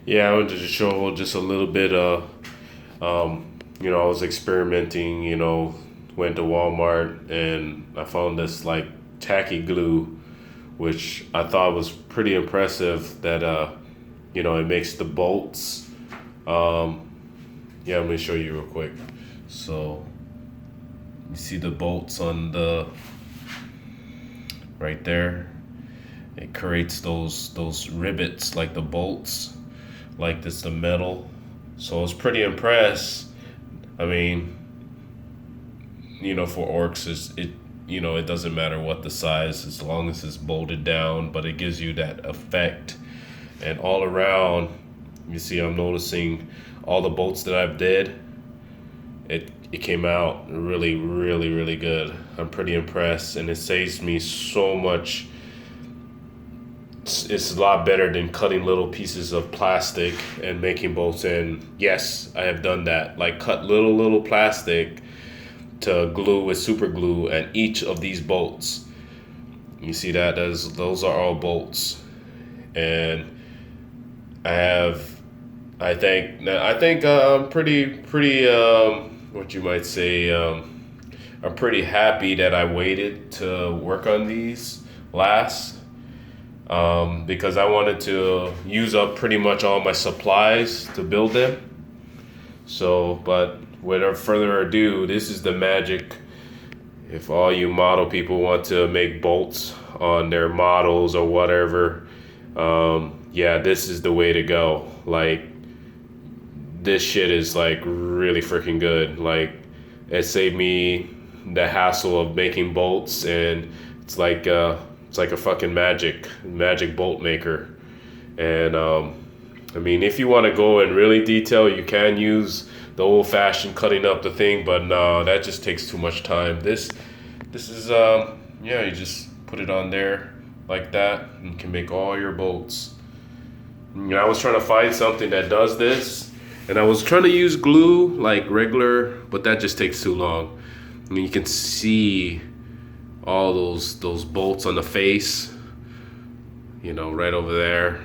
Yeah, I wanted to show just a little bit of, I was experimenting, went to Walmart and I found this like tacky glue, which I thought was pretty impressive that, it makes the bolts. Um, yeah, let me show you real quick. So you see the bolts on the, right there. It creates those rivets like the bolts, like this the metal. So I was pretty impressed. I mean, for orcs it doesn't matter what the size as long as it's bolted down, but it gives you that effect. And all around, you see I'm noticing all the bolts that I've did, it came out really, really, really good. I'm pretty impressed, and it saves me so much. It's a lot better than cutting little pieces of plastic and making bolts. And yes, I have done that. Like cut little plastic to glue with super glue and each of these bolts. You see that? Those are all bolts. And I think I'm pretty what you might say, I'm pretty happy that I waited to work on these last, because I wanted to use up pretty much all my supplies to build them. So, but without further ado, this is the magic. If all you model people want to make bolts on their models or whatever, yeah, this is the way to go. Like, this shit is like really freaking good. Like, it saved me the hassle of making bolts, and it's like a fucking magic bolt maker. And I mean, if you want to go in really detail, you can use the old-fashioned cutting up the thing, but no, that just takes too much time. This is yeah, you just put it on there like that, and you can make all your bolts. And I was trying to find something that does this, and I was trying to use glue like regular, but that just takes too long. I mean, you can see all those bolts on the face, right over there,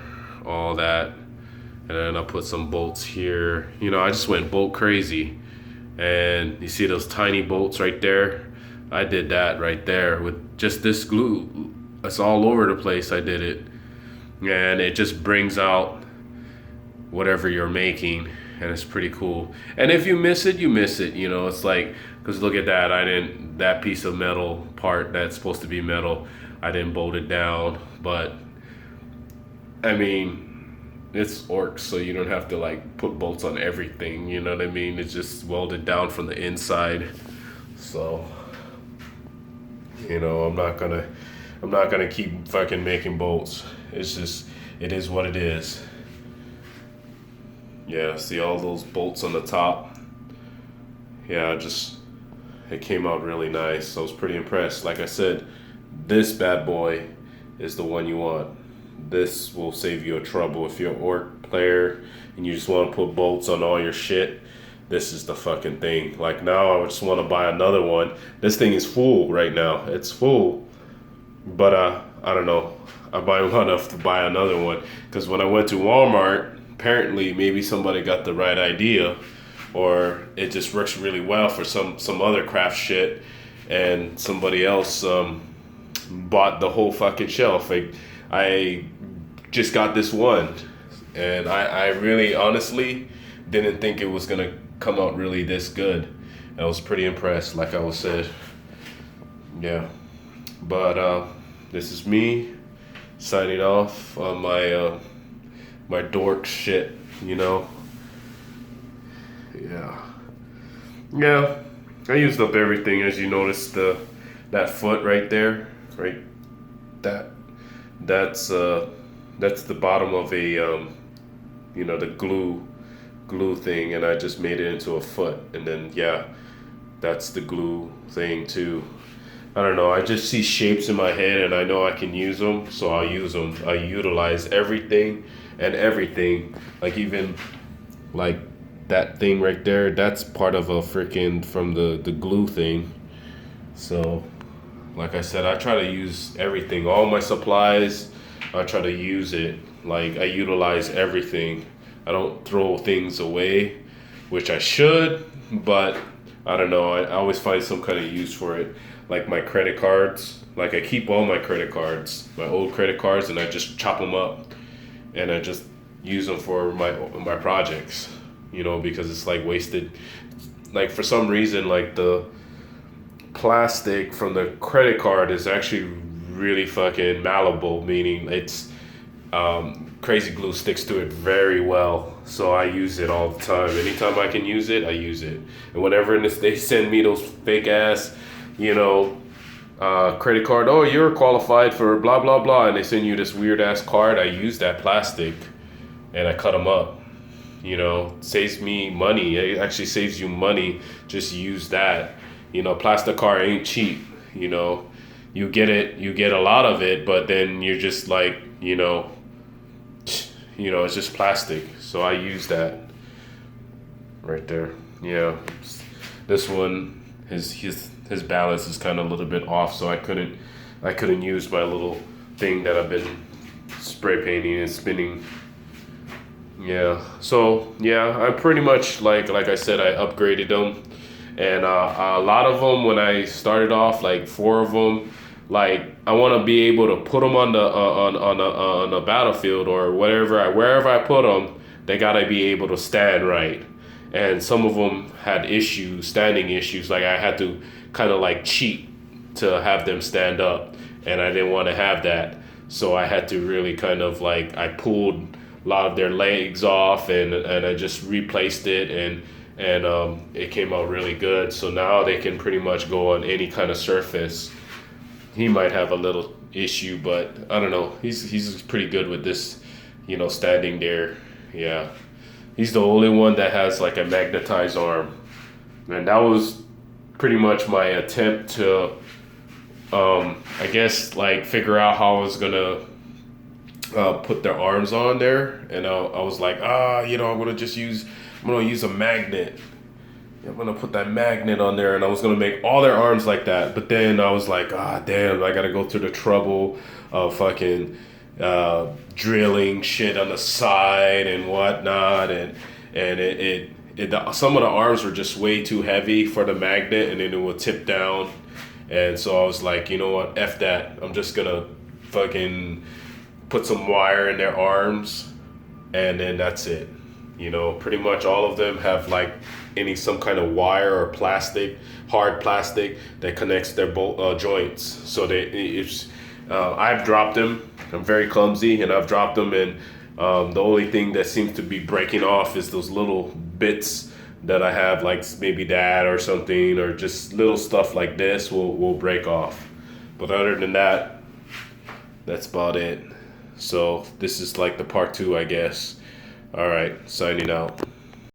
all that. And then I'll put some bolts here. I just went bolt crazy. And you see those tiny bolts right there? I did that right there with just this glue. It's all over the place. I did it. And it just brings out whatever you're making. And it's pretty cool. And if you miss it, you miss it. It's like, because look at that. That piece of metal part that's supposed to be metal, I didn't bolt it down. But, I mean, it's orcs, so you don't have to like put bolts on everything, you know what I mean? It's just welded down from the inside. So, I'm not gonna keep fucking making bolts. It is what it is. Yeah, see all those bolts on the top? Yeah, it came out really nice. So I was pretty impressed. Like I said, this bad boy is the one you want. This will save you a trouble if you're an orc player and you just want to put bolts on all your shit. This is the fucking thing. Like, now I just want to buy another one. This thing is full right now. It's full. But I don't know. I might want to buy another one, because when I went to Walmart, apparently maybe somebody got the right idea, or it just works really well for some other craft shit, and somebody else bought the whole fucking shelf. I just got this one, and I really honestly didn't think it was gonna come out really this good. I was pretty impressed, like I was said. Yeah, but this is me signing off on my dork shit. Yeah, I used up everything, as you noticed. That foot right there, right, that that's the bottom of a the glue thing, and I just made it into a foot. And then, yeah, that's the glue thing too. I don't know, I just see shapes in my head and I know I can use them, so I'll use them. I utilize everything and everything. Like, even like that thing right there, that's part of a freaking from the glue thing. So, like I said, I try to use everything, all my supplies. I try to use it. Like, I utilize everything. I don't throw things away, which I should, but I don't know. I always find some kind of use for it. Like my credit cards. Like I keep all my credit cards, my old credit cards, and I just chop them up, and I just use them for my projects. You know, because it's like wasted. Like for some reason, like the plastic from the credit card is actually really fucking malleable, meaning it's crazy glue sticks to it very well. So I use it all the time. Anytime I can use it, I use it. And whenever they send me those fake ass, you know, credit card, oh, you're qualified for blah, blah, blah, and they send you this weird ass card, I use that plastic and I cut them up. You know, saves me money. It actually saves you money. Just use that. You know, plastic card ain't cheap. You know, you get a lot of it, but then you're just like, it's just plastic. So I use that right there. Yeah, this one, his balance is kind of a little bit off, so I couldn't use my little thing that I've been spray painting and spinning. Yeah, so yeah, I pretty much like I said, I upgraded them, and a lot of them when I started off, like 4 of them, like I want to be able to put them on the battlefield or wherever I put them, they gotta be able to stand right, and some of them had standing issues, like I had to kind of like cheat to have them stand up, and I didn't want to have that, so I had to really kind of like I pulled a lot of their legs off, and I just replaced it, and it came out really good. So now they can pretty much go on any kind of surface. He might have a little issue, but I don't know. He's pretty good with this, standing there. Yeah, he's the only one that has like a magnetized arm, and that was pretty much my attempt to, I guess, like figure out how I was gonna put their arms on there, and I was like, I'm gonna use a magnet. I'm gonna put that magnet on there, and I was gonna make all their arms like that. But then I was like, damn, I gotta go through the trouble of fucking drilling shit on the side and whatnot, and some of the arms were just way too heavy for the magnet, and then it would tip down. And so I was like, you know what, F that. I'm just gonna fucking put some wire in their arms, and then that's it. Pretty much all of them have like some kind of wire or hard plastic that connects their joints. So I've dropped them. I'm very clumsy, and I've dropped them, and the only thing that seems to be breaking off is those little bits that I have, like maybe that or something, or just little stuff like this will break off. But other than that, that's about it. So this is like the part 2, I guess. All right, signing out.